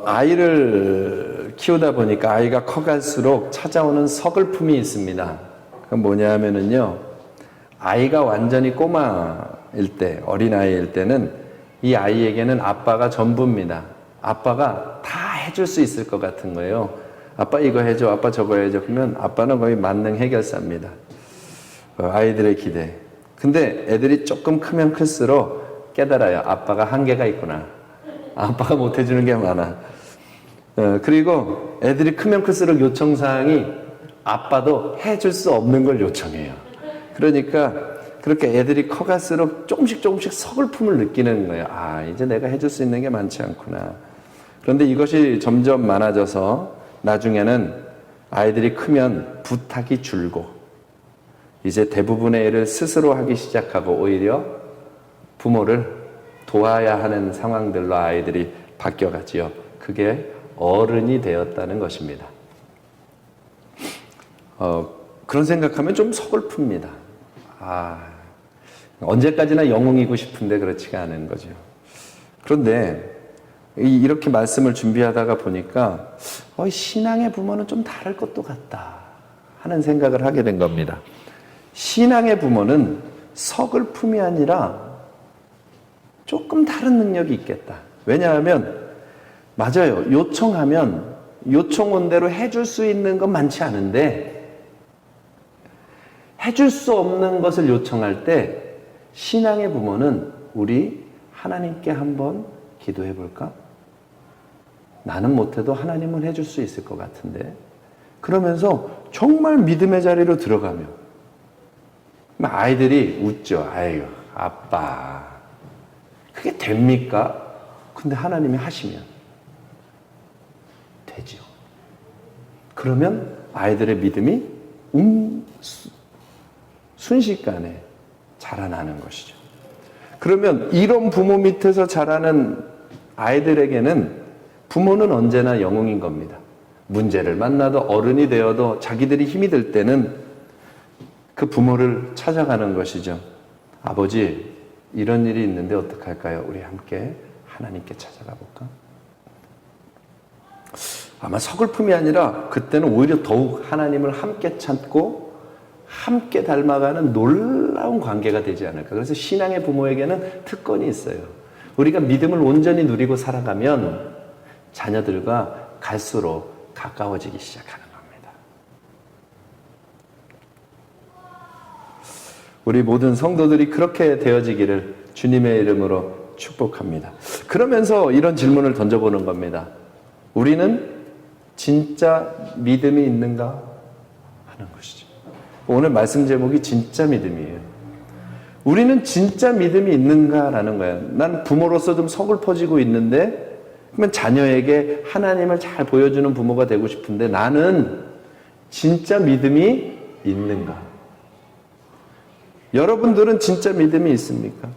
아이를 키우다 보니까 아이가 커갈수록 찾아오는 서글픔이 있습니다. 그건 뭐냐 하면은요, 아이가 완전히 꼬마일 때, 어린아이일 때는 이 아이에게는 아빠가 전부입니다. 아빠가 다 해줄 수 있을 것 같은 거예요. 아빠 이거 해줘, 아빠 저거 해줘. 그러면 아빠는 거의 만능 해결사입니다. 아이들의 기대. 근데 애들이 조금 크면 클수록 깨달아요. 아빠가 한계가 있구나. 아빠가 못 해주는 게 많아. 그리고 애들이 크면 클수록 요청사항이 아빠도 해줄 수 없는 걸 요청해요. 그러니까 그렇게 애들이 커갈수록 조금씩 서글픔을 느끼는 거예요. 아, 이제 내가 해줄 수 있는 게 많지 않구나. 그런데 이것이 점점 많아져서 나중에는 아이들이 크면 부탁이 줄고 이제 대부분의 일을 스스로 하기 시작하고 오히려 부모를 도와야 하는 상황들로 아이들이 바뀌어가지요. 그게 어른이 되었다는 것입니다. 그런 생각하면 좀 서글픕니다. 언제까지나 영웅이고 싶은데 그렇지가 않은 거죠. 그런데 이렇게 말씀을 준비하다가 보니까 신앙의 부모는 좀 다를 것도 같다 하는 생각을 하게 된 겁니다. 신앙의 부모는 서글픔이 아니라 조금 다른 능력이 있겠다. 왜냐하면 맞아요. 요청하면 요청 온 대로 해줄 수 있는 건 많지 않은데 해줄 수 없는 것을 요청할 때 신앙의 부모는 우리 하나님께 한번 기도해 볼까? 나는 못해도 하나님은 해줄 수 있을 것 같은데 그러면서 정말 믿음의 자리로 들어가며 아이들이 웃죠. 아유, 아빠 그게 됩니까? 근데 하나님이 하시면 되죠. 그러면 아이들의 믿음이 순식간에 자라나는 것이죠. 그러면 이런 부모 밑에서 자라는 아이들에게는 부모는 언제나 영웅인 겁니다. 문제를 만나도 어른이 되어도 자기들이 힘이 들 때는 그 부모를 찾아가는 것이죠. 아버지, 이런 일이 있는데 어떡할까요? 우리 함께 하나님께 찾아가 볼까? 아마 서글픔이 아니라 그때는 오히려 더욱 하나님을 함께 찾고 함께 닮아가는 놀라운 관계가 되지 않을까. 그래서 신앙의 부모에게는 특권이 있어요. 우리가 믿음을 온전히 누리고 살아가면 자녀들과 갈수록 가까워지기 시작하는 겁니다. 우리 모든 성도들이 그렇게 되어지기를 주님의 이름으로 축복합니다. 그러면서 이런 질문을 던져보는 겁니다. 우리는 진짜 믿음이 있는가 하는 것이죠. 오늘 말씀 제목이 진짜 믿음이에요. 우리는 진짜 믿음이 있는가라는 거예요. 난 부모로서 좀 서글퍼지고 있는데 그러면 자녀에게 하나님을 잘 보여주는 부모가 되고 싶은데 나는 진짜 믿음이 있는가? 여러분들은 진짜 믿음이 있습니까?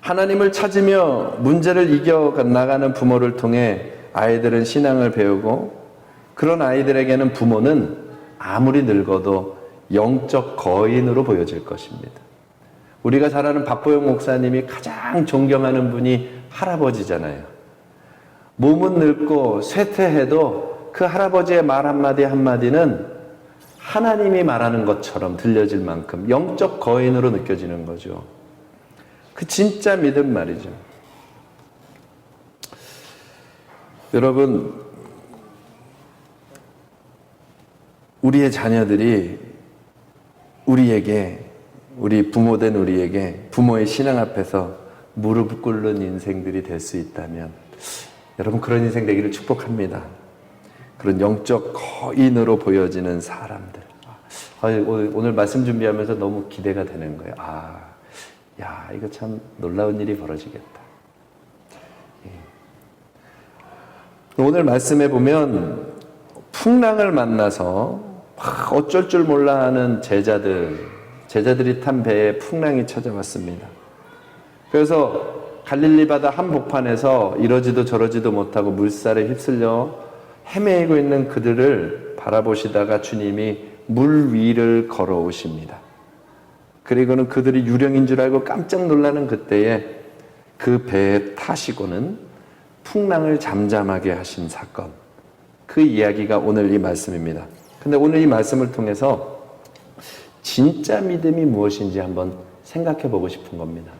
하나님을 찾으며 문제를 이겨나가는 부모를 통해 아이들은 신앙을 배우고 그런 아이들에게는 부모는 아무리 늙어도 영적 거인으로 보여질 것입니다. 우리가 잘 아는 박보영 목사님이 가장 존경하는 분이 할아버지잖아요. 몸은 늙고 쇠퇴해도 그 할아버지의 말 한마디 한마디는 하나님이 말하는 것처럼 들려질 만큼 영적 거인으로 느껴지는 거죠. 그 진짜 믿음 말이죠. 여러분, 우리의 자녀들이 우리에게, 우리 부모된 우리에게 부모의 신앙 앞에서 무릎 꿇는 인생들이 될 수 있다면 여러분 그런 인생 되기를 축복합니다. 그런 영적 거인으로 보여지는 사람들. 오늘 말씀 준비하면서 너무 기대가 되는 거예요. 이거 참 놀라운 일이 벌어지겠다. 오늘 말씀에 보면 풍랑을 만나서 어쩔 줄 몰라 하는 제자들이 탄 배에 풍랑이 찾아왔습니다. 그래서 갈릴리 바다 한복판에서 이러지도 저러지도 못하고 물살에 휩쓸려 헤매이고 있는 그들을 바라보시다가 주님이 물 위를 걸어오십니다. 그리고는 그들이 유령인 줄 알고 깜짝 놀라는 그때에 그 배에 타시고는 풍랑을 잠잠하게 하신 사건, 그 이야기가 오늘 이 말씀입니다. 근데 오늘 이 말씀을 통해서 진짜 믿음이 무엇인지 한번 생각해 보고 싶은 겁니다.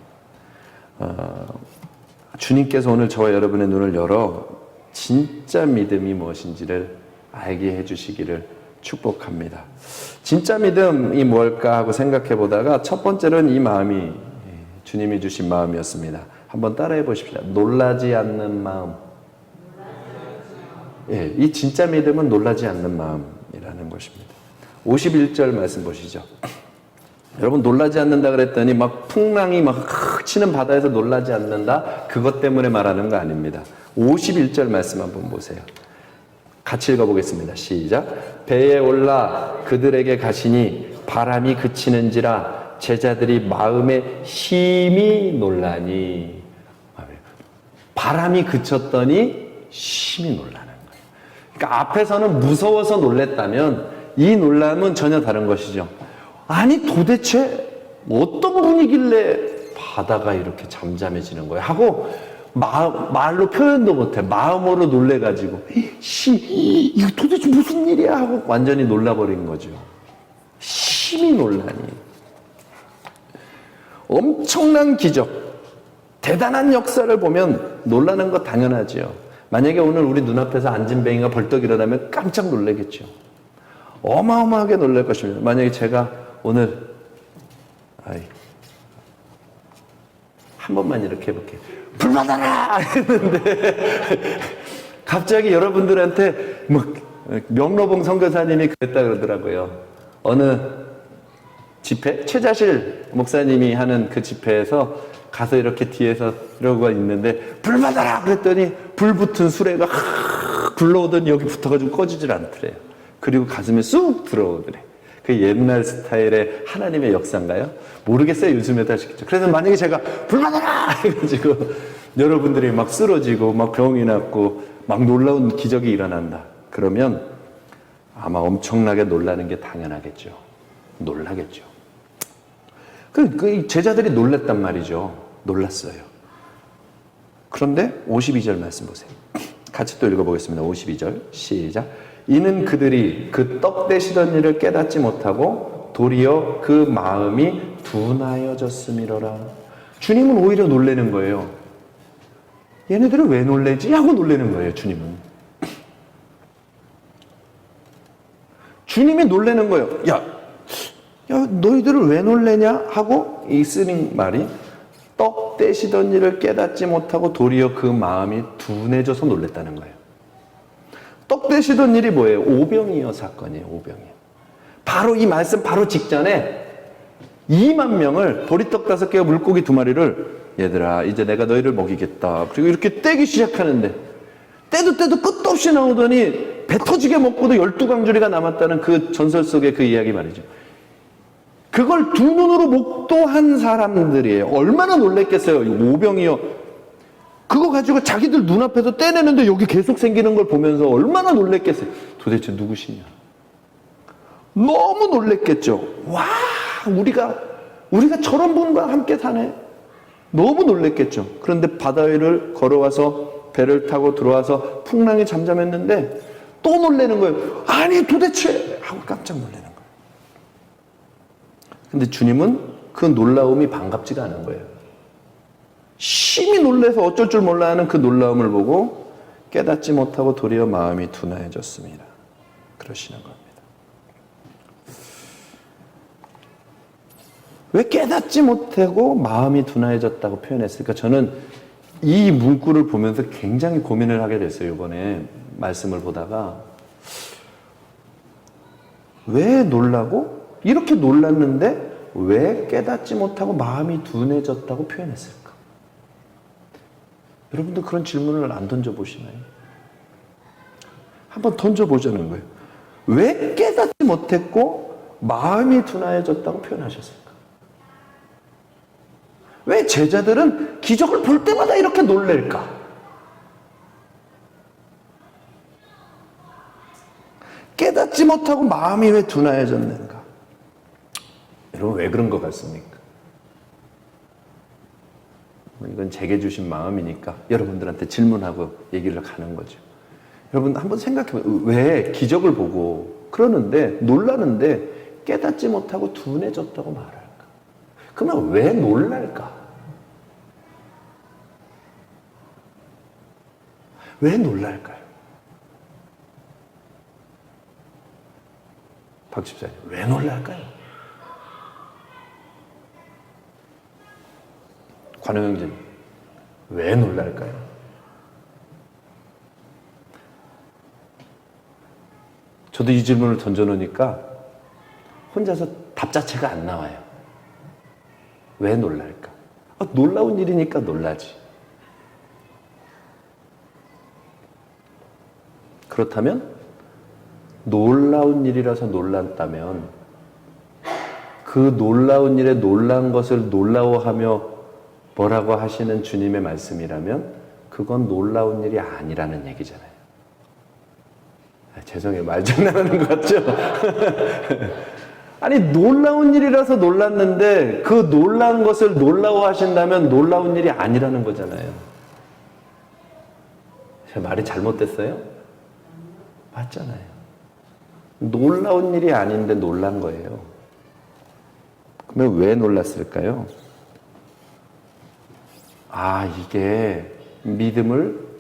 주님께서 오늘 저와 여러분의 눈을 열어 진짜 믿음이 무엇인지를 알게 해주시기를 축복합니다. 진짜 믿음이 뭘까 하고 생각해 보다가 첫 번째로는 이 마음이 주님이 주신 마음이었습니다. 한번 따라해 보십시오. 놀라지 않는 마음. 예, 이 진짜 믿음은 놀라지 않는 마음이라는 것입니다. 51절 말씀 보시죠. 여러분, 놀라지 않는다 그랬더니 막 풍랑이 막 치는 바다에서 놀라지 않는다, 그것 때문에 말하는 거 아닙니다. 51절 말씀 한번 보세요. 같이 읽어보겠습니다. 시작. 배에 올라 그들에게 가시니 바람이 그치는지라 제자들이 마음에 심히 놀라니. 바람이 그쳤더니 심히 놀라는 거예요. 그러니까 앞에서는 무서워서 놀랬다면 이 놀람은 전혀 다른 것이죠. 아니 도대체 어떤 분이길래 바다가 이렇게 잠잠해지는 거야 하고 말로 표현도 못해. 마음으로 놀래가지고 이거 도대체 무슨 일이야 하고 완전히 놀라버린 거죠. 심히 놀라니. 엄청난 기적, 대단한 역사를 보면 놀라는 거 당연하죠. 만약에 오늘 우리 눈앞에서 안진뱅이가 벌떡 일어나면 깜짝 놀라겠죠. 어마어마하게 놀랄 것입니다. 만약에 제가 오늘 한 번만 이렇게 해볼게요. 불 받아라! 했는데 갑자기 여러분들한테 명로봉 선교사님이 그랬다 그러더라고요. 어느 집회, 최자실 목사님이 하는 그 집회에서 가서 이렇게 뒤에서 이러고 있는데 불 받아라! 그랬더니 불 붙은 수레가 굴러오더니 여기 붙어가지고 꺼지질 않더래요. 그리고 가슴에 쑥 들어오더래. 그 옛날 스타일의 하나님의 역사인가요? 모르겠어요. 요즘에도 하시겠죠. 그래서 만약에 제가 불 받아라! 해가지고 여러분들이 막 쓰러지고 막 병이 났고 막 놀라운 기적이 일어난다. 그러면 아마 엄청나게 놀라는 게 당연하겠죠. 놀라겠죠. 그 제자들이 놀랬단 말이죠. 놀랐어요. 그런데 52절 말씀 보세요. 같이 또 읽어보겠습니다. 52절 시작. 이는 그들이 그 떡 되시던 일을 깨닫지 못하고 도리어 그 마음이 둔하여졌음이로라. 주님은 오히려 놀라는 거예요. 얘네들은 왜 놀래지? 하고 놀라는 거예요. 주님이 놀라는 거예요. 야 너희들은 왜 놀래냐? 하고 이 쓰는 말이 떡 되시던 일을 깨닫지 못하고 도리어 그 마음이 둔해져서 놀랬다는 거예요. 떡 되시던 일이 뭐예요? 오병이어 사건이에요. 오병이어. 바로 이 말씀 바로 직전에 2만 명을 보리떡 5개와 물고기 2마리를 얘들아 이제 내가 너희를 먹이겠다. 그리고 이렇게 떼기 시작하는데 떼도 끝도 없이 나오더니 배 터지게 먹고도 12광주리가 남았다는 그 전설 속의 그 이야기 말이죠. 그걸 두 눈으로 목도한 사람들이에요. 얼마나 놀랬겠어요. 오병이어. 그거 가지고 자기들 눈앞에서 떼내는데 여기 계속 생기는 걸 보면서 얼마나 놀랬겠어요. 도대체 누구시냐. 너무 놀랬겠죠. 와, 우리가 저런 분과 함께 사네. 너무 놀랬겠죠. 그런데 바다 위를 걸어와서 배를 타고 들어와서 풍랑이 잠잠했는데 또 놀라는 거예요. 아니 도대체 하고 깜짝 놀라는 거예요. 근데 주님은 그 놀라움이 반갑지가 않은 거예요. 심히 놀라서 어쩔 줄 몰라 하는 그 놀라움을 보고 깨닫지 못하고 도리어 마음이 둔하여졌습니다. 그러시는 겁니다. 왜 깨닫지 못하고 마음이 둔하여졌다고 표현했을까? 저는 이 문구를 보면서 굉장히 고민을 하게 됐어요. 이번에 말씀을 보다가 왜 놀라고? 이렇게 놀랐는데 왜 깨닫지 못하고 마음이 둔해졌다고 표현했을까? 여러분도 그런 질문을 안 던져보시나요? 한번 던져보자는 거예요. 왜 깨닫지 못했고 마음이 둔해졌다고 표현하셨을까? 왜 제자들은 기적을 볼 때마다 이렇게 놀랄까? 깨닫지 못하고 마음이 왜 둔해졌는가? 여러분 왜 그런 것 같습니까? 이거 그건 제게 주신 마음이니까 여러분들한테 질문하고 얘기를 가는 거죠. 여러분 한번 생각해보세요. 왜 기적을 보고 그러는데 놀라는데 깨닫지 못하고 둔해졌다고 말할까? 그러면 왜 놀랄까? 왜 놀랄까요? 박 집사님, 왜 놀랄까요? 관우형제님, 왜 놀랄까요? 저도 이 질문을 던져놓으니까 혼자서 답 자체가 안 나와요. 왜 놀랄까? 놀라운 일이니까 놀라지. 그렇다면 놀라운 일이라서 놀랐다면 그 놀라운 일에 놀란 것을 놀라워하며 뭐라고 하시는 주님의 말씀이라면 그건 놀라운 일이 아니라는 얘기잖아요. 죄송해요. 말장난하는 것 같죠? 아니 놀라운 일이라서 놀랐는데 그 놀란 것을 놀라워하신다면 놀라운 일이 아니라는 거잖아요. 제 말이 잘못됐어요? 맞잖아요. 놀라운 일이 아닌데 놀란 거예요. 그러면 왜 놀랐을까요? 이게 믿음을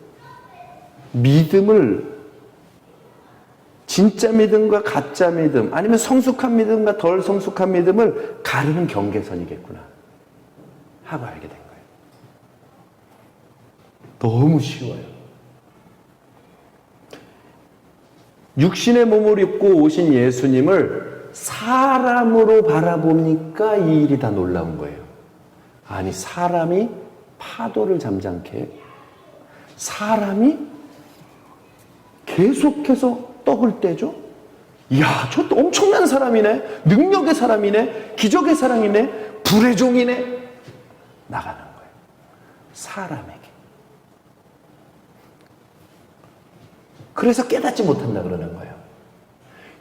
진짜 믿음과 가짜 믿음, 아니면 성숙한 믿음과 덜 성숙한 믿음을 가르는 경계선이겠구나 하고 알게 된 거예요. 너무 쉬워요. 육신의 몸을 입고 오신 예수님을 사람으로 바라보니까 이 일이 다 놀라운 거예요. 아니, 사람이 파도를 잠잠케 해. 사람이 계속해서 떡을 떼죠? 이야, 저 엄청난 사람이네. 능력의 사람이네. 기적의 사람이네. 불의 종이네. 나가는 거예요. 사람에게. 그래서 깨닫지 못한다 그러는 거예요.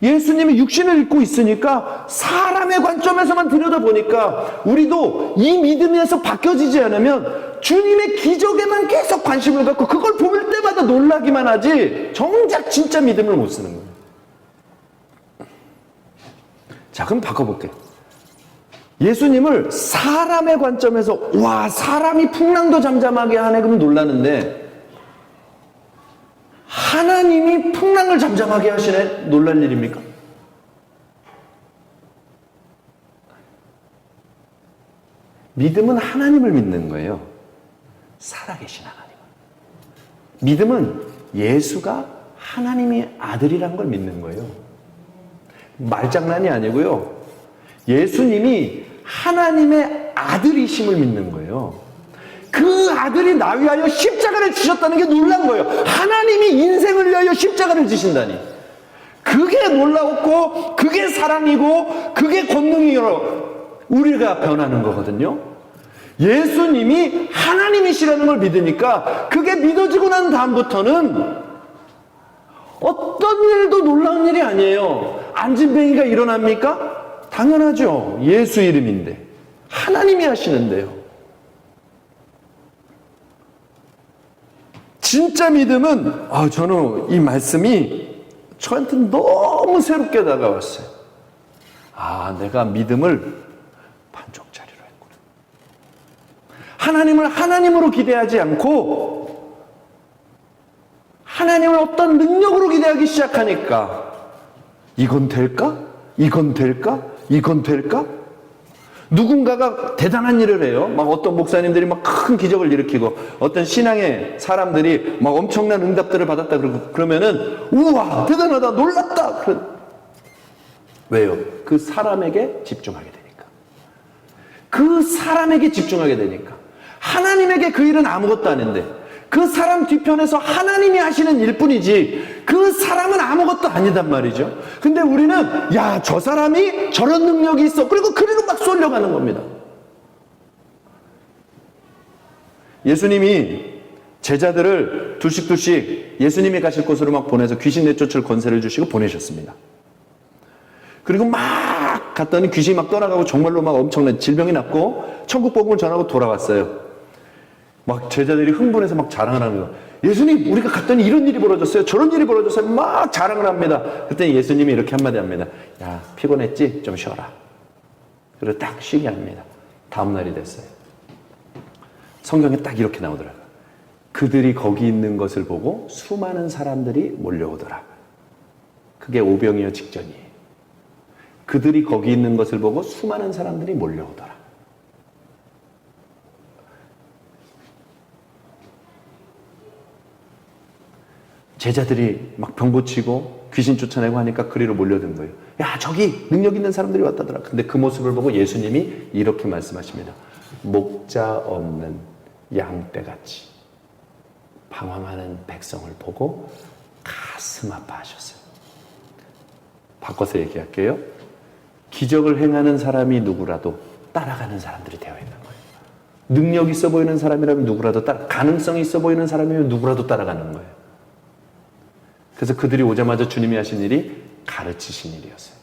예수님이 육신을 입고 있으니까 사람의 관점에서만 들여다보니까 우리도 이 믿음에서 바뀌어지지 않으면 주님의 기적에만 계속 관심을 갖고 그걸 볼 때마다 놀라기만 하지 정작 진짜 믿음을 못 쓰는 거예요. 자, 그럼 바꿔볼게요. 예수님을 사람의 관점에서 와, 사람이 풍랑도 잠잠하게 하네 그러면 놀라는데 하나님이 풍랑을 잠잠하게 하시네? 놀랄 일입니까? 믿음은 하나님을 믿는 거예요. 살아계신 하나님. 믿음은 예수가 하나님의 아들이란 걸 믿는 거예요. 말장난이 아니고요. 예수님이 하나님의 아들이심을 믿는 거예요. 그 아들이 나 위하여 십자가를 지셨다는 게 놀란 거예요. 하나님이 인생을 위하여 십자가를 지신다니. 그게 놀라웠고 그게 사랑이고 그게 권능이요. 우리가 변하는 거거든요. 예수님이 하나님이시라는 걸 믿으니까 그게 믿어지고 난 다음부터는 어떤 일도 놀라운 일이 아니에요. 안진뱅이가 일어납니까? 당연하죠. 예수 이름인데. 하나님이 하시는데요. 진짜 믿음은 저는 이 말씀이 저한테 너무 새롭게 다가왔어요. 내가 믿음을 반쪽짜리로 했구나. 하나님을 하나님으로 기대하지 않고 하나님을 어떤 능력으로 기대하기 시작하니까 이건 될까? 이건 될까? 이건 될까? 누군가가 대단한 일을 해요. 막 어떤 목사님들이 막 큰 기적을 일으키고 어떤 신앙의 사람들이 막 엄청난 응답들을 받았다 그러면은 우와 대단하다 놀랐다. 왜요? 그 사람에게 집중하게 되니까. 그 사람에게 집중하게 되니까. 하나님에게 그 일은 아무것도 아닌데 그 사람 뒤편에서 하나님이 하시는 일뿐이지 그 사람은 아무것도 아니단 말이죠. 근데 우리는 야, 저 사람이 저런 능력이 있어. 그리고 그리로 막 쏠려가는 겁니다. 예수님이 제자들을 둘씩 예수님이 가실 곳으로 막 보내서 귀신 내쫓을 권세를 주시고 보내셨습니다. 그리고 막 갔더니 귀신이 막 떠나가고 정말로 막 엄청난 질병이 났고 천국 복음을 전하고 돌아왔어요. 막 제자들이 흥분해서 막 자랑을 하는 거예요. 예수님, 우리가 갔더니 이런 일이 벌어졌어요. 저런 일이 벌어졌어요. 막 자랑을 합니다. 그때 예수님이 이렇게 한마디 합니다. 야, 피곤했지? 좀 쉬어라. 그리고 딱 쉬게 합니다. 다음 날이 됐어요. 성경에 딱 이렇게 나오더라고요. 그들이 거기 있는 것을 보고 수많은 사람들이 몰려오더라. 그게 오병이어 직전이에요. 그들이 거기 있는 것을 보고 수많은 사람들이 몰려오더라. 제자들이 막 병고치고 귀신 쫓아내고 하니까 그리로 몰려든 거예요. 야, 저기 능력 있는 사람들이 왔다더라. 근데 그 모습을 보고 예수님이 이렇게 말씀하십니다. 목자 없는 양떼같이 방황하는 백성을 보고 가슴 아파하셨어요. 바꿔서 얘기할게요. 기적을 행하는 사람이 누구라도 따라가는 사람들이 되어 있는 거예요. 능력 있어 보이는 사람이라면 누구라도 가능성이 있어 보이는 사람이면 누구라도 따라가는 거예요. 그래서 그들이 오자마자 주님이 하신 일이 가르치신 일이었어요.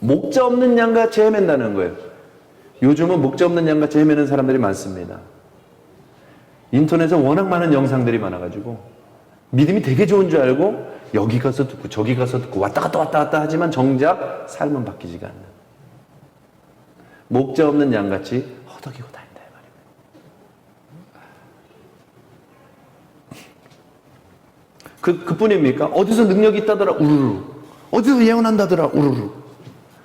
목자 없는 양같이 헤맨다는 거예요. 요즘은 목자 없는 양같이 헤매는 사람들이 많습니다. 인터넷에 워낙 많은 영상들이 많아가지고 믿음이 되게 좋은 줄 알고 여기 가서 듣고 저기 가서 듣고 왔다 갔다 하지만 정작 삶은 바뀌지가 않는, 목자 없는 양같이 허덕이고 다닌다 이 말입니다. 그뿐입니까? 어디서 능력이 있다더라 우르르, 어디서 예언한다더라 우르르,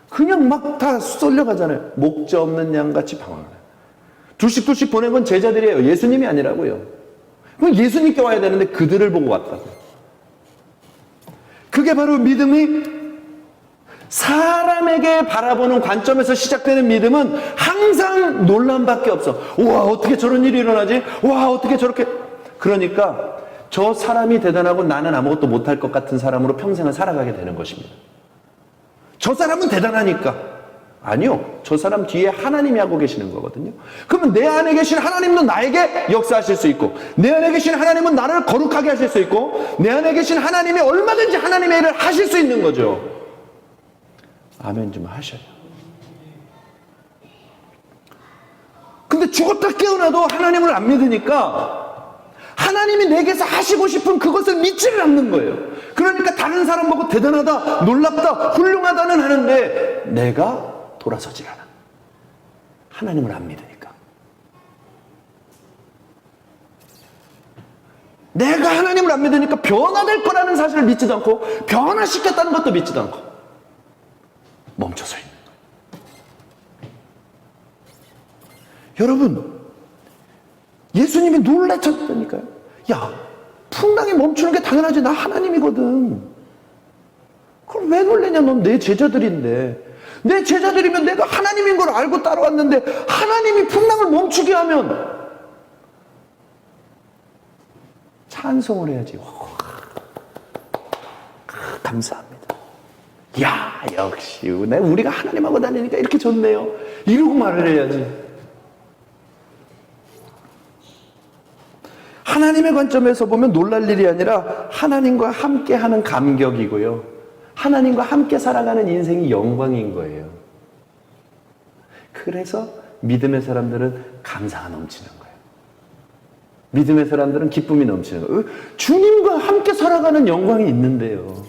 그냥 막 다 쏠려가잖아요. 목자 없는 양같이 방황을. 둘씩 보낸 건 제자들이에요. 예수님이 아니라고요. 그럼 예수님께 와야 되는데 그들을 보고 왔다고요. 그게 바로 믿음이, 사람에게 바라보는 관점에서 시작되는 믿음은 항상 논란밖에 없어. 와, 어떻게 저런 일이 일어나지? 와, 어떻게 저렇게. 그러니까 저 사람이 대단하고 나는 아무것도 못할 것 같은 사람으로 평생을 살아가게 되는 것입니다. 저 사람은 대단하니까. 아니요. 저 사람 뒤에 하나님이 하고 계시는 거거든요. 그러면 내 안에 계신 하나님도 나에게 역사하실 수 있고, 내 안에 계신 하나님은 나를 거룩하게 하실 수 있고, 내 안에 계신 하나님이 얼마든지 하나님의 일을 하실 수 있는 거죠. 아멘 좀 하셔요. 근데 죽었다 깨어나도 하나님을 안 믿으니까 하나님이 내게서 하시고 싶은 그것을 믿지를 않는 거예요. 그러니까 다른 사람 보고 대단하다, 놀랍다, 훌륭하다는 하는데 내가 돌아서질 않아. 하나님을 안 믿으니까. 내가 하나님을 안 믿으니까 변화될 거라는 사실을 믿지도 않고 변화시켰다는 것도 믿지도 않고 멈춰서 있는 거예요. 여러분, 예수님이 놀라셨다니까요. 야, 풍랑이 멈추는 게 당연하지. 나 하나님이거든. 그럼 왜 놀래냐? 넌 내 제자들인데. 내 제자들이면 내가 하나님인 걸 알고 따라왔는데 하나님이 풍랑을 멈추게 하면 찬송을 해야지. 감사합니다. 야, 역시 우리가 하나님하고 다니니까 이렇게 좋네요. 이러고 말을 해야지. 하나님의 관점에서 보면 놀랄 일이 아니라 하나님과 함께하는 감격이고요. 하나님과 함께 살아가는 인생이 영광인 거예요. 그래서 믿음의 사람들은 감사가 넘치는 거예요. 믿음의 사람들은 기쁨이 넘치는 거예요. 주님과 함께 살아가는 영광이 있는데요.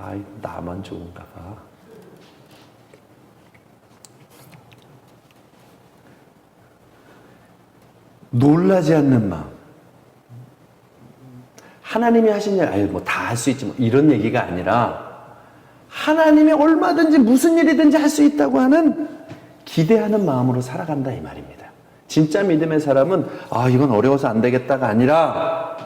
아이, 나만 좋은가 봐. 놀라지 않는 마음. 하나님이 하신 일, 아유, 뭐 다 할 수 있지, 뭐 이런 얘기가 아니라 하나님이 얼마든지 무슨 일이든지 할 수 있다고 하는 기대하는 마음으로 살아간다 이 말입니다. 진짜 믿음의 사람은 아, 이건 어려워서 안 되겠다가 아니라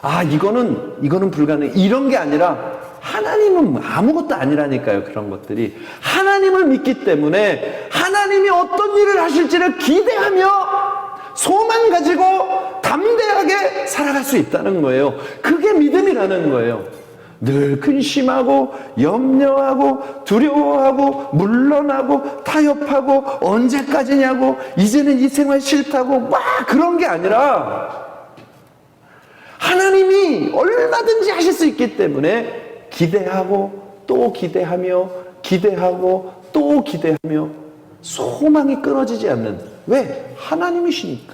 아, 이거는 불가능, 이런 게 아니라 하나님은 아무것도 아니라니까요. 그런 것들이 하나님을 믿기 때문에 하나님이 어떤 일을 하실지를 기대하며 소망 가지고 담대하게 살아갈 수 있다는 거예요. 그게 믿음이라는 거예요. 늘 근심하고 염려하고 두려워하고 물러나고 타협하고 언제까지냐고 이제는 이 생활 싫다고 막 그런 게 아니라 하나님이 얼마든지 하실 수 있기 때문에 기대하고 또 기대하며 기대하고 또 기대하며 소망이 끊어지지 않는. 왜? 하나님이시니까.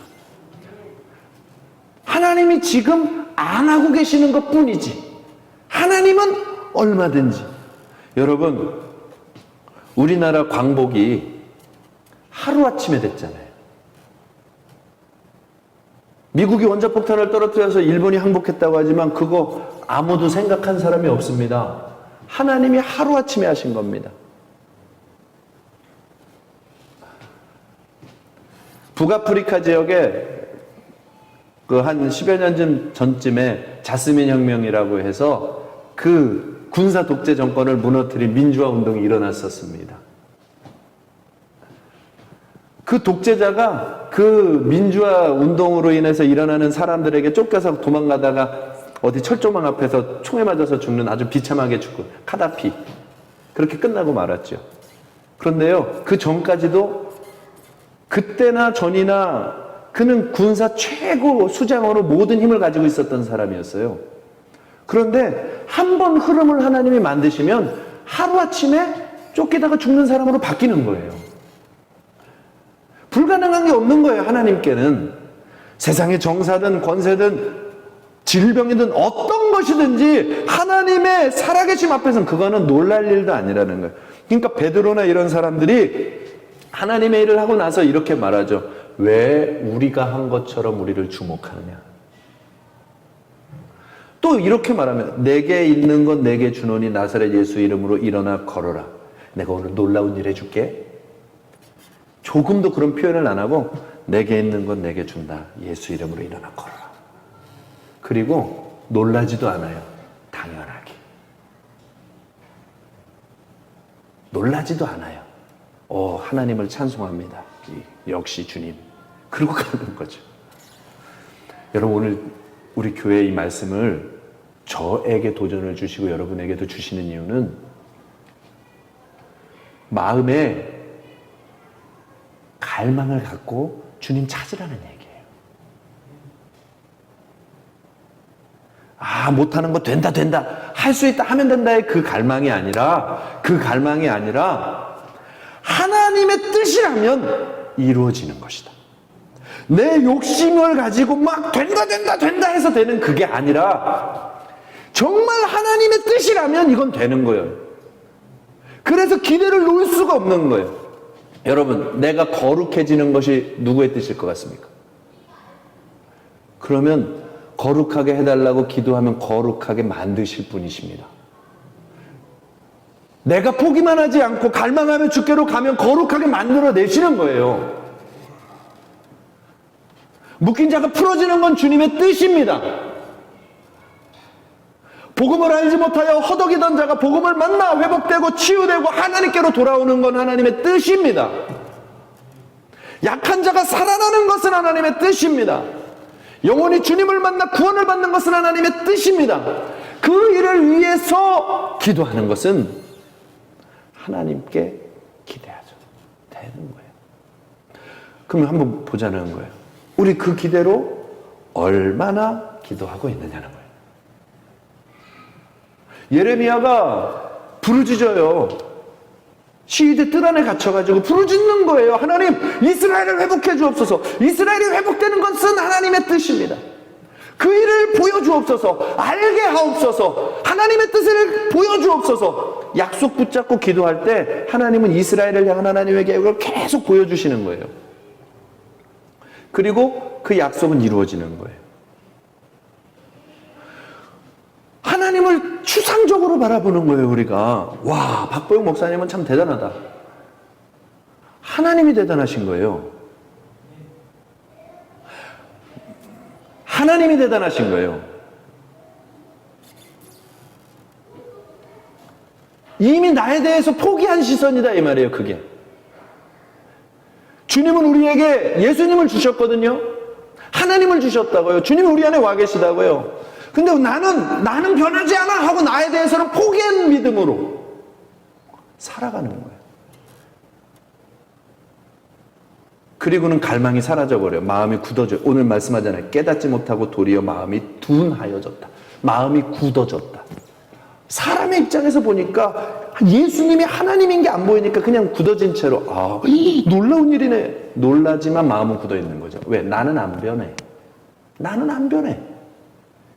하나님이 지금 안 하고 계시는 것 뿐이지. 하나님은 얼마든지. 여러분, 우리나라 광복이 하루아침에 됐잖아요. 미국이 원자폭탄을 떨어뜨려서 일본이 항복했다고 하지만 그거 아무도 생각한 사람이 없습니다. 하나님이 하루아침에 하신 겁니다. 북아프리카 지역에 그 한 10여 년 전쯤에 자스민 혁명이라고 해서 그 군사 독재 정권을 무너뜨린 민주화 운동이 일어났었습니다. 그 독재자가 그 민주화 운동으로 인해서 일어나는 사람들에게 쫓겨서 도망가다가 어디 철조망 앞에서 총에 맞아서 죽는 아주 비참하게 죽고 카다피 그렇게 끝나고 말았죠. 그런데요, 그 전까지도 그때나 전이나 그는 군사 최고 수장으로 모든 힘을 가지고 있었던 사람이었어요. 그런데 한 번 흐름을 하나님이 만드시면 하루아침에 쫓기다가 죽는 사람으로 바뀌는 거예요. 불가능한 게 없는 거예요, 하나님께는. 세상의 정사든 권세든 질병이든 어떤 것이든지 하나님의 살아계심 앞에서는 그거는 놀랄 일도 아니라는 거예요. 그러니까 베드로나 이런 사람들이 하나님의 일을 하고 나서 이렇게 말하죠. 왜 우리가 한 것처럼 우리를 주목하느냐. 또 이렇게 말하면 내게 있는 건 내게 주노니 나사렛 예수 이름으로 일어나 걸어라. 내가 오늘 놀라운 일 해줄게. 조금도 그런 표현을 안 하고 내게 있는 건 내게 준다. 예수 이름으로 일어나 걸어라. 그리고 놀라지도 않아요. 당연하게. 놀라지도 않아요. 하나님을 찬송합니다. 역시 주님. 그러고 가는 거죠. 여러분, 오늘 우리 교회의 이 말씀을 저에게 도전을 주시고 여러분에게도 주시는 이유는 마음에 갈망을 갖고 주님 찾으라는 얘기예요. 못하는 거 된다 할 수 있다 하면 된다의 그 갈망이 아니라 하나님의 뜻이라면 이루어지는 것이다. 내 욕심을 가지고 막 된다 해서 되는 그게 아니라 정말 하나님의 뜻이라면 이건 되는 거예요. 그래서 기대를 놓을 수가 없는 거예요. 여러분, 내가 거룩해지는 것이 누구의 뜻일 것 같습니까? 그러면 거룩하게 해달라고 기도하면 거룩하게 만드실 분이십니다. 내가 포기만 하지 않고 갈망하며 주께로 가면 거룩하게 만들어내시는 거예요. 묶인 자가 풀어지는 건 주님의 뜻입니다. 복음을 알지 못하여 허덕이던 자가 복음을 만나 회복되고 치유되고 하나님께로 돌아오는 건 하나님의 뜻입니다. 약한 자가 살아나는 것은 하나님의 뜻입니다. 영혼이 주님을 만나 구원을 받는 것은 하나님의 뜻입니다. 그 일을 위해서 기도하는 것은 하나님께 기대하죠. 되는 거예요. 그러면 한번 보자는 거예요. 우리 그 기대로 얼마나 기도하고 있느냐는 거예요. 예레미야가 부르짖어요. 시위대 뜰 안에 갇혀가지고 부르짖는 거예요. 하나님, 이스라엘을 회복해 주옵소서. 이스라엘이 회복되는 것은 하나님의 뜻입니다. 그 일을 보여주옵소서. 알게 하옵소서. 하나님의 뜻을 보여주옵소서. 약속 붙잡고 기도할 때 하나님은 이스라엘을 향한 하나님의 계획을 계속 보여주시는 거예요. 그리고 그 약속은 이루어지는 거예요. 하나님을 추상적으로 바라보는 거예요, 우리가. 와, 박보영 목사님은 참 대단하다. 하나님이 대단하신 거예요. 하나님이 대단하신 거예요. 이미 나에 대해서 포기한 시선이다, 이 말이에요, 그게. 주님은 우리에게 예수님을 주셨거든요. 하나님을 주셨다고요. 주님이 우리 안에 와 계시다고요. 근데 나는 변하지 않아 하고 나에 대해서는 포기한 믿음으로 살아가는 거예요. 그리고는 갈망이 사라져버려요. 마음이 굳어져요. 오늘 말씀하잖아요. 깨닫지 못하고 도리어 마음이 둔하여졌다. 마음이 굳어졌다. 사람의 입장에서 보니까 예수님이 하나님인 게 안 보이니까 그냥 굳어진 채로 놀라운 일이네. 놀라지만 마음은 굳어 있는 거죠. 왜? 나는 안 변해. 나는 안 변해.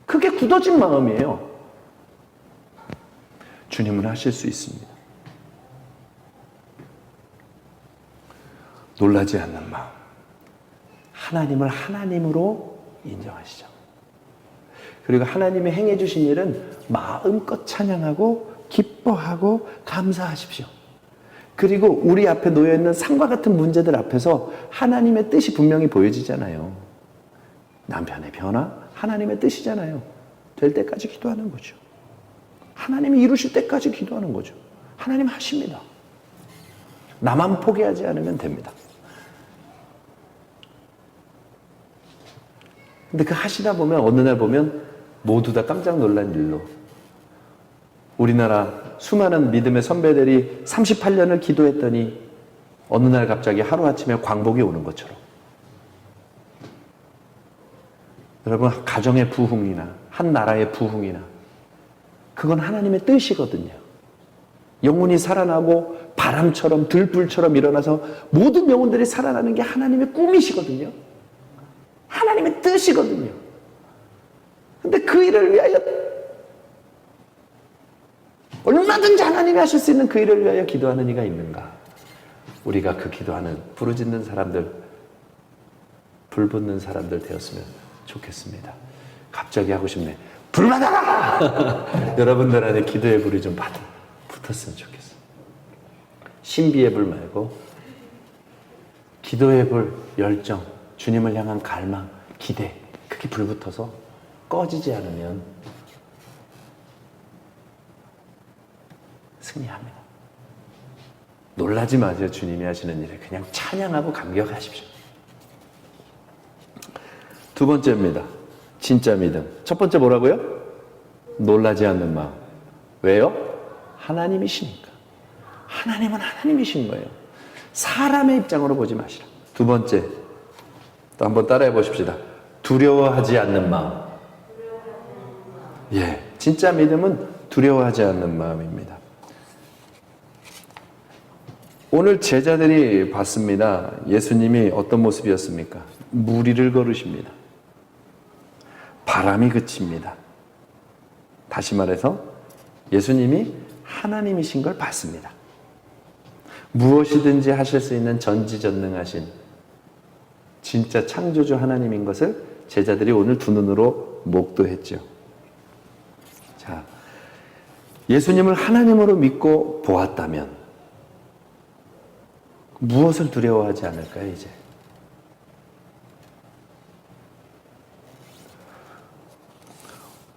그게 굳어진 마음이에요. 주님은 하실 수 있습니다. 놀라지 않는 마음. 하나님을 하나님으로 인정하시죠. 그리고 하나님이 행해 주신 일은 마음껏 찬양하고 기뻐하고 감사하십시오. 그리고 우리 앞에 놓여있는 산과 같은 문제들 앞에서 하나님의 뜻이 분명히 보여지잖아요. 남편의 변화, 하나님의 뜻이잖아요. 될 때까지 기도하는 거죠. 하나님이 이루실 때까지 기도하는 거죠. 하나님 하십니다. 나만 포기하지 않으면 됩니다. 근데 그 하시다 보면 어느 날 보면 모두 다 깜짝 놀란 일로 우리나라 수많은 믿음의 선배들이 38년을 기도했더니 어느 날 갑자기 하루아침에 광복이 오는 것처럼 여러분 가정의 부흥이나 한 나라의 부흥이나 그건 하나님의 뜻이거든요. 영혼이 살아나고 바람처럼 들불처럼 일어나서 모든 영혼들이 살아나는 게 하나님의 꿈이시거든요. 하나님의 뜻이거든요. 근데 그 일을 위하여 얼마든지 하나님이 하실 수 있는 그 일을 위하여 기도하는 이가 있는가? 우리가 그 기도하는 부르짖는 사람들, 불붙는 사람들 되었으면 좋겠습니다. 갑자기 하고 싶네. 불 받아라! 여러분들 안에 기도의 불이 좀 붙었으면 좋겠어요. 신비의 불 말고 기도의 불, 열정, 주님을 향한 갈망, 기대, 그게 불붙어서 꺼지지 않으면 승리합니다. 놀라지 마세요. 주님이 하시는 일에 그냥 찬양하고 감격하십시오. 두 번째입니다. 진짜 믿음. 첫 번째 뭐라고요? 놀라지 않는 마음. 왜요? 하나님이시니까. 하나님은 하나님이신 거예요. 사람의 입장으로 보지 마시라. 두 번째, 또 한번 따라해 보십시다. 두려워하지 않는 마음. 예, 진짜 믿음은 두려워하지 않는 마음입니다. 오늘 제자들이 봤습니다. 예수님이 어떤 모습이었습니까? 무리를 걸으십니다. 바람이 그칩니다. 다시 말해서 예수님이 하나님이신 걸 봤습니다. 무엇이든지 하실 수 있는 전지전능하신 진짜 창조주 하나님인 것을 제자들이 오늘 두 눈으로 목도했죠. 자, 예수님을 하나님으로 믿고 보았다면 무엇을 두려워하지 않을까요, 이제?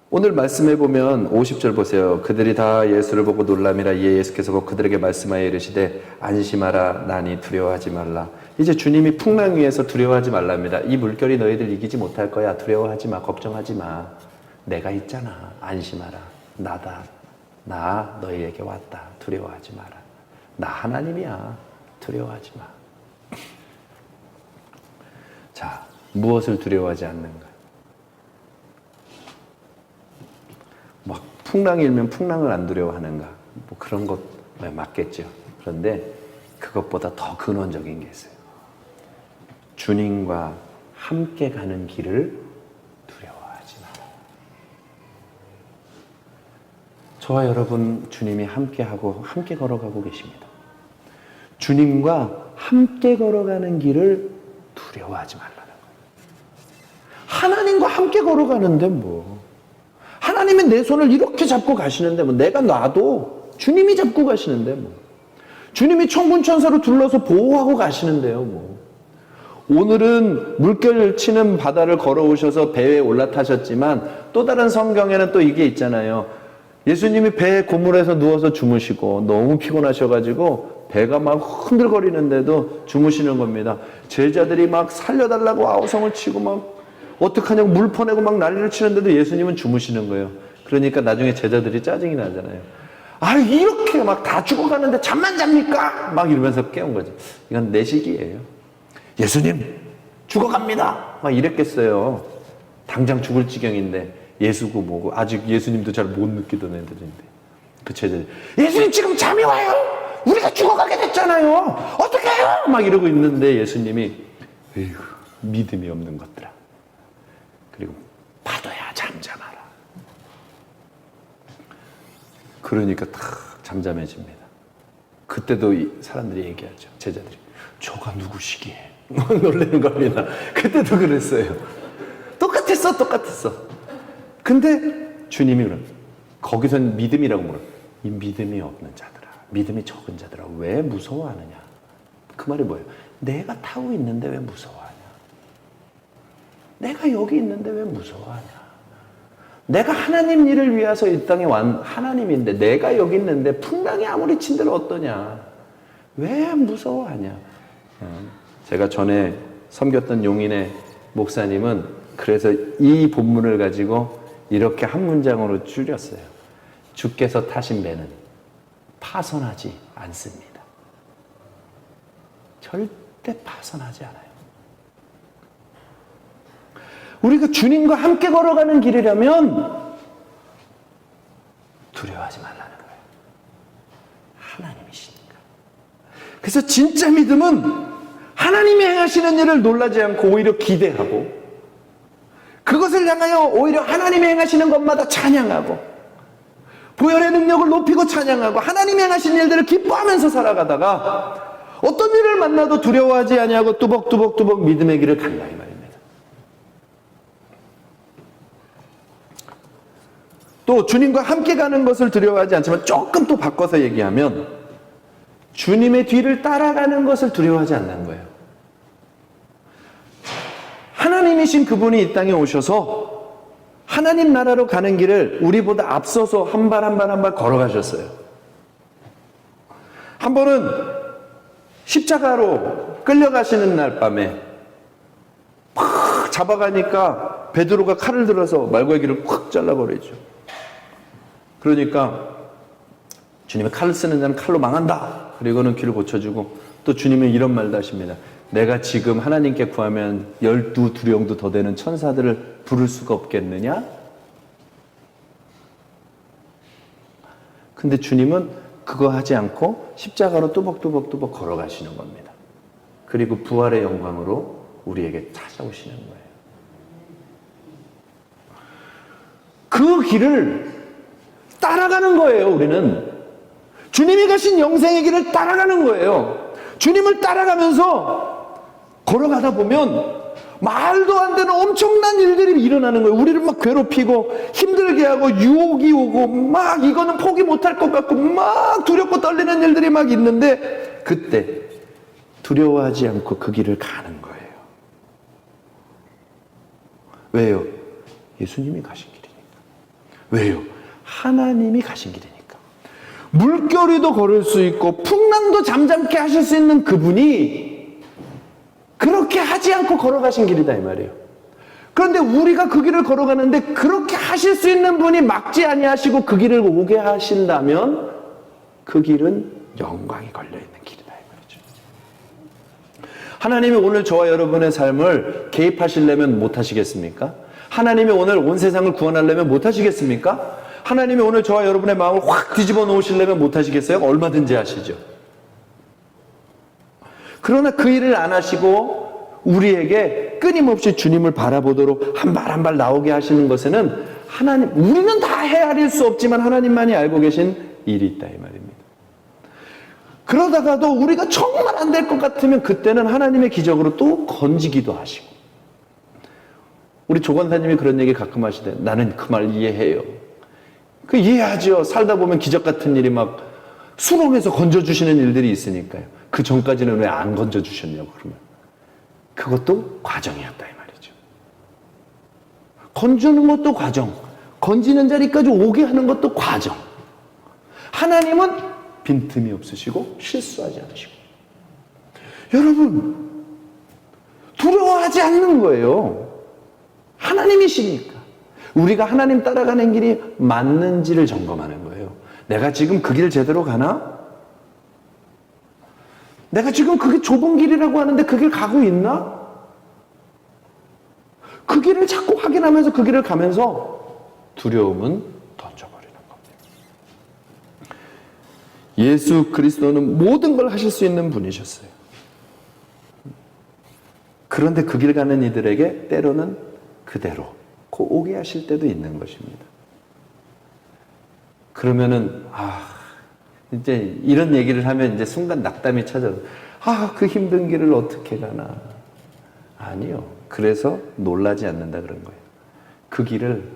오늘 말씀해 보면 50절 보세요. 그들이 다 예수를 보고 놀람이라. 이에 예수께서 곧 그들에게 말씀하여 이르시되 안심하라. 나니 두려워하지 말라. 이제 주님이 풍랑 위에서 두려워하지 말랍니다. 이 물결이 너희들 이기지 못할 거야. 두려워하지 마. 걱정하지 마. 내가 있잖아. 안심하라. 나다. 나 너희에게 왔다. 두려워하지 마라. 나 하나님이야. 두려워하지 마. 자, 무엇을 두려워하지 않는가? 막 풍랑이 일면 풍랑을 안 두려워하는가? 뭐 그런 것 맞겠죠. 그런데 그것보다 더 근원적인 게 있어요. 주님과 함께 가는 길을 두려워하지 마라. 저와 여러분 주님이 함께하고 함께 걸어가고 계십니다. 주님과 함께 걸어가는 길을 두려워하지 말라는 거예요. 하나님과 함께 걸어가는데 뭐 하나님이 내 손을 이렇게 잡고 가시는데 뭐 내가 놔도 주님이 잡고 가시는데 뭐 주님이 천군천사로 둘러서 보호하고 가시는데요 뭐 오늘은 물결 치는 바다를 걸어오셔서 배에 올라타셨지만 또 다른 성경에는 또 이게 있잖아요. 예수님이 배 고물에서 누워서 주무시고 너무 피곤하셔가지고 배가 막 흔들거리는데도 주무시는 겁니다. 제자들이 막 살려달라고 아우성을 치고 막 어떡하냐고 물 퍼내고 막 난리를 치는데도 예수님은 주무시는 거예요. 그러니까 나중에 제자들이 짜증이 나잖아요. 아, 이렇게 막 다 죽어가는데 잠만 잡니까? 막 이러면서 깨운 거지. 이건 내식이에요. 예수님 죽어갑니다. 막 이랬겠어요. 당장 죽을 지경인데 예수고 뭐고 아직 예수님도 잘 못 느끼던 애들인데 그 제자들이 예수님 지금 잠이 와요. 우리가 죽어가게 됐잖아요. 어떻게 해요? 막 이러고 있는데 예수님이 에휴, 믿음이 없는 것들아. 그리고 파도야 잠잠하라. 그러니까 탁 잠잠해집니다. 그때도 사람들이 얘기하죠. 제자들이 저가 누구시기에 놀라는 겁니다. 그때도 그랬어요. 똑같았어. 근데 주님이 그럼 거기선 믿음이라고 물어요. 이 믿음이 없는 자들아, 믿음이 적은 자들아, 왜 무서워하느냐? 그 말이 뭐예요? 내가 타고 있는데 왜 무서워하냐? 내가 여기 있는데 왜 무서워하냐? 내가 하나님 일을 위해서 이 땅에 온 하나님인데 내가 여기 있는데 풍랑이 아무리 친들 어떠냐? 왜 무서워하냐? 제가 전에 섬겼던 용인의 목사님은 그래서 이 본문을 가지고 이렇게 한 문장으로 줄였어요. 주께서 타신 배는 파손하지 않습니다. 절대 파손하지 않아요. 우리가 주님과 함께 걸어가는 길이라면 두려워하지 말라는 거예요. 하나님이시니까. 그래서 진짜 믿음은 하나님이 행하시는 일을 놀라지 않고 오히려 기대하고 그것을 향하여 오히려 하나님이 행하시는 것마다 찬양하고 보혈의 능력을 높이고 찬양하고 하나님이 행하신 일들을 기뻐하면서 살아가다가 어떤 일을 만나도 두려워하지 아니하고 뚜벅뚜벅 믿음의 길을 간다 이 말입니다. 또 주님과 함께 가는 것을 두려워하지 않지만 조금 또 바꿔서 얘기하면 주님의 뒤를 따라가는 것을 두려워하지 않는 거예요. 하나님이신 그분이 이 땅에 오셔서 하나님 나라로 가는 길을 우리보다 앞서서 한 발 걸어가셨어요. 한 번은 십자가로 끌려가시는 날 밤에 팍 잡아가니까 베드로가 칼을 들어서 말고기를 콱 잘라버리죠. 그러니까 주님의 칼을 쓰는 자는 칼로 망한다. 그리고는 귀를 고쳐주고 또 주님은 이런 말도 하십니다. 내가 지금 하나님께 구하면 12두령도 더 되는 천사들을 부를 수가 없겠느냐? 근데 주님은 그거 하지 않고 십자가로 뚜벅뚜벅 걸어가시는 겁니다. 그리고 부활의 영광으로 우리에게 찾아오시는 거예요. 그 길을 따라가는 거예요, 우리는. 주님이 가신 영생의 길을 따라가는 거예요. 주님을 따라가면서 걸어가다 보면 말도 안 되는 엄청난 일들이 일어나는 거예요. 우리를 막 괴롭히고 힘들게 하고 유혹이 오고 막 이거는 포기 못할 것 같고 막 두렵고 떨리는 일들이 막 있는데 그때 두려워하지 않고 그 길을 가는 거예요. 왜요? 예수님이 가신 길이니까. 왜요? 하나님이 가신 길이니까. 물결이도 걸을 수 있고 풍랑도 잠잠케 하실 수 있는 그분이 그렇게 하지 않고 걸어가신 길이다 이 말이에요. 그런데 우리가 그 길을 걸어가는데 그렇게 하실 수 있는 분이 막지 아니하시고 그 길을 오게 하신다면 그 길은 영광이 걸려있는 길이다 이 말이죠. 하나님이 오늘 저와 여러분의 삶을 개입하시려면 못하시겠습니까? 하나님이 오늘 온 세상을 구원하려면 못하시겠습니까? 하나님이 오늘 저와 여러분의 마음을 확 뒤집어 놓으시려면 못하시겠어요? 얼마든지 하시죠. 그러나 그 일을 안 하시고 우리에게 끊임없이 주님을 바라보도록 한 발 한 발 나오게 하시는 것에는 하나님, 우리는 다 헤아릴 수 없지만 하나님만이 알고 계신 일이 있다 이 말입니다. 그러다가도 우리가 정말 안 될 것 같으면 그때는 하나님의 기적으로 또 건지기도 하시고 우리 조건사님이 그런 얘기 가끔 하시대. 나는 그 말 이해해요. 그 이해하죠. 살다 보면 기적 같은 일이 막 수렁에서 건져주시는 일들이 있으니까요. 그 전까지는 왜 안 건져주셨냐고 그러면 그것도 과정이었다 이 말이죠. 건주는 것도 과정, 건지는 자리까지 오게 하는 것도 과정. 하나님은 빈틈이 없으시고 실수하지 않으시고 여러분 두려워하지 않는 거예요. 하나님이시니까. 우리가 하나님 따라가는 길이 맞는지를 점검하는 거예요. 내가 지금 그 길 제대로 가나? 내가 지금 그게 좁은 길이라고 하는데 그 길 가고 있나? 그 길을 자꾸 확인하면서 그 길을 가면서 두려움은 던져버리는 겁니다. 예수 그리스도는 모든 걸 하실 수 있는 분이셨어요. 그런데 그 길 가는 이들에게 때로는 그대로 오게 하실 때도 있는 것입니다. 그러면은 이제 이런 얘기를 하면 이제 순간 낙담이 찾아서 그 힘든 길을 어떻게 가나. 아니요. 그래서 놀라지 않는다 그런 거예요. 그 길을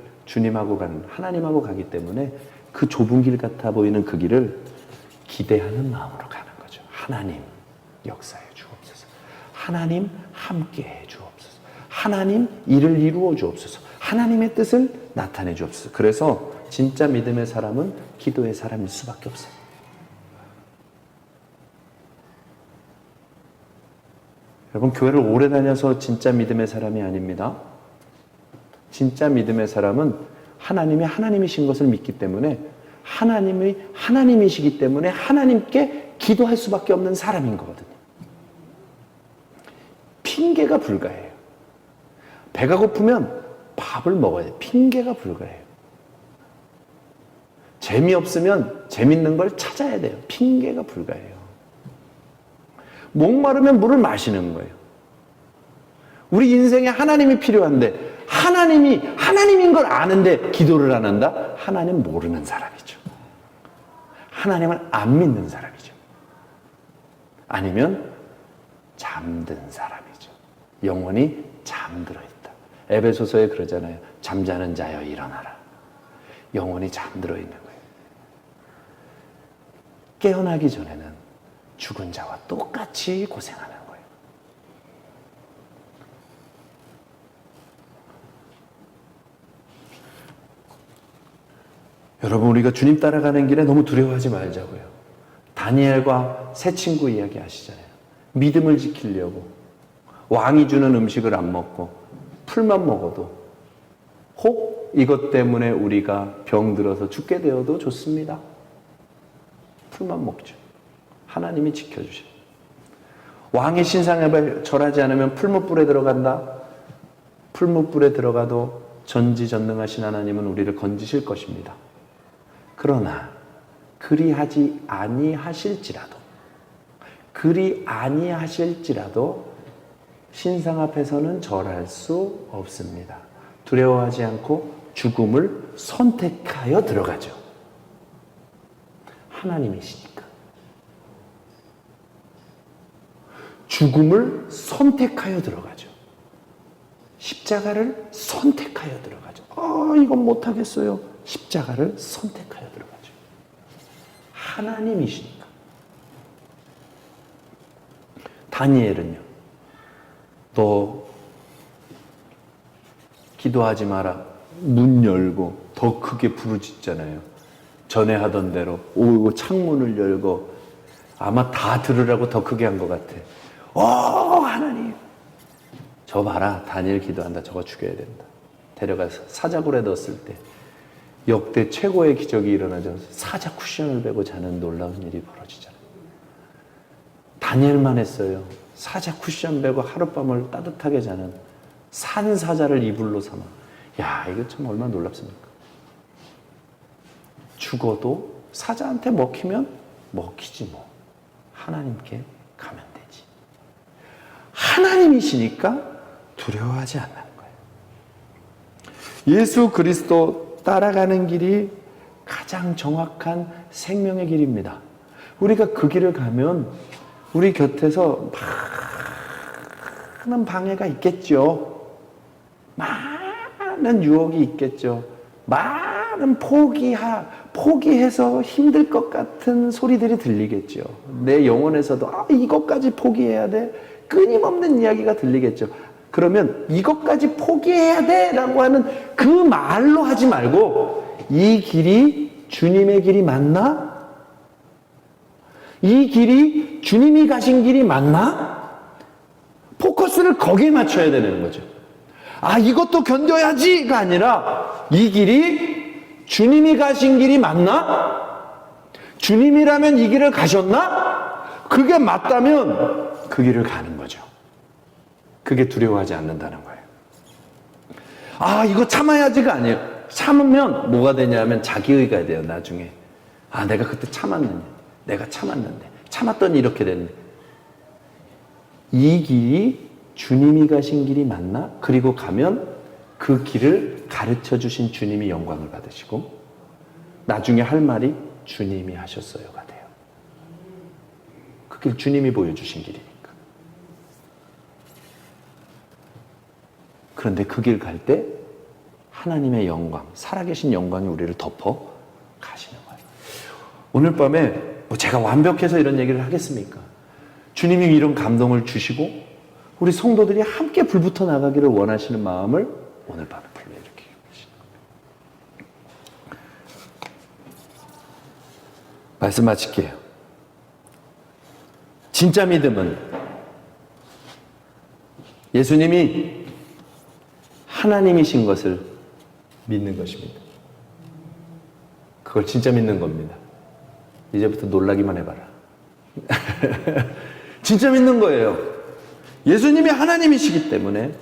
하나님하고 가기 때문에 그 좁은 길 같아 보이는 그 길을 기대하는 마음으로 가는 거죠. 하나님 역사해 주옵소서. 하나님 함께해 주옵소서. 하나님 일을 이루어 주옵소서. 하나님의 뜻을 나타내 주옵소서. 그래서 진짜 믿음의 사람은 기도의 사람일 수밖에 없어요. 여러분, 교회를 오래 다녀서 진짜 믿음의 사람이 아닙니다. 진짜 믿음의 사람은 하나님이 하나님이신 것을 믿기 때문에 하나님이 하나님이시기 때문에 하나님께 기도할 수밖에 없는 사람인 거거든요. 핑계가 불가해요. 배가 고프면 밥을 먹어야 돼요. 핑계가 불가해요. 재미없으면 재밌는 걸 찾아야 돼요. 핑계가 불가해요. 목마르면 물을 마시는 거예요. 우리 인생에 하나님이 필요한데 하나님이 하나님인 걸 아는데 기도를 안 한다? 하나님 모르는 사람이죠. 하나님을 안 믿는 사람이죠. 아니면 잠든 사람이죠. 영혼이 잠들어 있다. 에베소서에 그러잖아요. 잠자는 자여 일어나라. 영혼이 잠들어 있는 거예요. 깨어나기 전에는 죽은 자와 똑같이 고생하는 거예요. 여러분, 우리가 주님 따라가는 길에 너무 두려워하지 말자고요. 다니엘과 새 친구 이야기 아시잖아요. 믿음을 지키려고 왕이 주는 음식을 안 먹고 풀만 먹어도 혹 이것 때문에 우리가 병들어서 죽게 되어도 좋습니다. 풀만 먹죠. 하나님이 지켜주셔. 왕의 신상에 절하지 않으면 풀무불에 들어간다. 풀무불에 들어가도 전지전능하신 하나님은 우리를 건지실 것입니다. 그러나 그리 아니하실지라도 신상 앞에서는 절할 수 없습니다. 두려워하지 않고 죽음을 선택하여 들어가죠. 하나님이시니까. 죽음을 선택하여 들어가죠. 십자가를 선택하여 들어가죠. 이건 못하겠어요. 십자가를 선택하여 들어가죠. 하나님이시니까. 다니엘은요. 너 기도하지 마라. 문 열고 더 크게 부르짖잖아요. 전에 하던 대로 창문을 열고 아마 다 들으라고 더 크게 한 것 같아. 하나님. 저 봐라. 다니엘 기도한다. 저거 죽여야 된다. 데려가서 사자굴에 넣었을 때 역대 최고의 기적이 일어나죠. 사자 쿠션을 베고 자는 놀라운 일이 벌어지잖아요. 다니엘만 했어요. 사자 쿠션 베고 하룻밤을 따뜻하게 자는 산 사자를 이불로 삼아. 이거 참 얼마나 놀랍습니까? 죽어도 사자한테 먹히면 먹히지 뭐. 하나님께 가면 되지. 하나님이시니까 두려워하지 않는 거예요. 예수 그리스도 따라가는 길이 가장 정확한 생명의 길입니다. 우리가 그 길을 가면 우리 곁에서 많은 방해가 있겠죠. 많은 유혹이 있겠죠. 많은 포기해서 힘들 것 같은 소리들이 들리겠죠. 내 영혼에서도 이것까지 포기해야 돼? 끊임없는 이야기가 들리겠죠. 그러면 이것까지 포기해야 돼 라고 하는 그 말로 하지 말고 이 길이 주님의 길이 맞나? 이 길이 주님이 가신 길이 맞나? 포커스를 거기에 맞춰야 되는 거죠. 이것도 견뎌야지가 아니라 이 길이 주님이 가신 길이 맞나? 주님이라면 이 길을 가셨나? 그게 맞다면 그 길을 가는 거죠. 그게 두려워하지 않는다는 거예요. 이거 참아야지가 아니에요. 참으면 뭐가 되냐면 자기의가 돼요, 나중에. 내가 그때 참았느냐. 내가 참았는데, 참았더니 이렇게 됐는데, 이 길이 주님이 가신 길이 맞나? 그리고 가면 그 길을 가르쳐 주신 주님이 영광을 받으시고, 나중에 할 말이 주님이 하셨어요가 돼요. 그 길 주님이 보여주신 길이니까. 그런데 그 길 갈 때 하나님의 영광, 살아계신 영광이 우리를 덮어 가시는 거예요. 오늘 밤에 제가 완벽해서 이런 얘기를 하겠습니까? 주님이 이런 감동을 주시고 우리 성도들이 함께 불붙어 나가기를 원하시는 마음을 오늘 밤에 불러일으키고 계시는 거예요. 말씀 마칠게요. 진짜 믿음은 예수님이 하나님이신 것을 믿는 것입니다. 그걸 진짜 믿는 겁니다. 이제부터 놀라기만 해봐라. 진짜 믿는 거예요. 예수님이 하나님이시기 때문에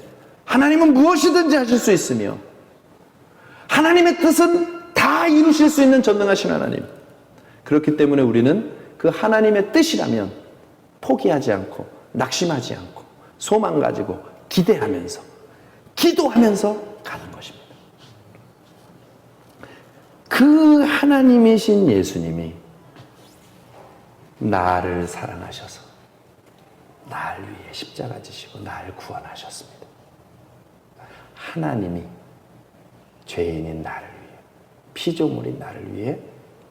하나님은 무엇이든지 하실 수 있으며 하나님의 뜻은 다 이루실 수 있는 전능하신 하나님. 그렇기 때문에 우리는 그 하나님의 뜻이라면 포기하지 않고 낙심하지 않고 소망 가지고 기대하면서 기도하면서 가는 것입니다. 그 하나님이신 예수님이 나를 사랑하셔서 날 위해 십자가 지시고 날 구원하셨습니다. 하나님이 죄인인 나를 위해, 피조물인 나를 위해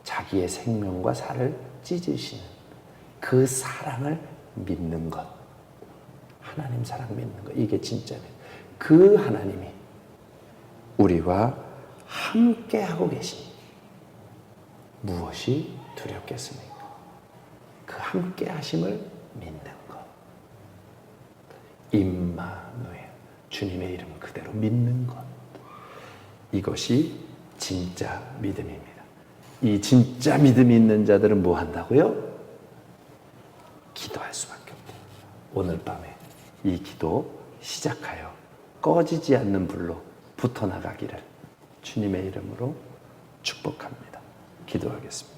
자기의 생명과 살을 찢으시는 그 사랑을 믿는 것, 하나님 사랑 믿는 것, 이게 진짜입니다. 그 하나님이 우리와 함께하고 계시니 무엇이 두렵겠습니까? 그 함께하심을 믿는 것, 임마누엘, 주님의 이름 그대로 믿는 것, 이것이 진짜 믿음입니다. 이 진짜 믿음이 있는 자들은 뭐 한다고요? 기도할 수밖에 없다. 오늘 밤에 이 기도 시작하여 꺼지지 않는 불로 붙어나가기를 주님의 이름으로 축복합니다. 기도하겠습니다.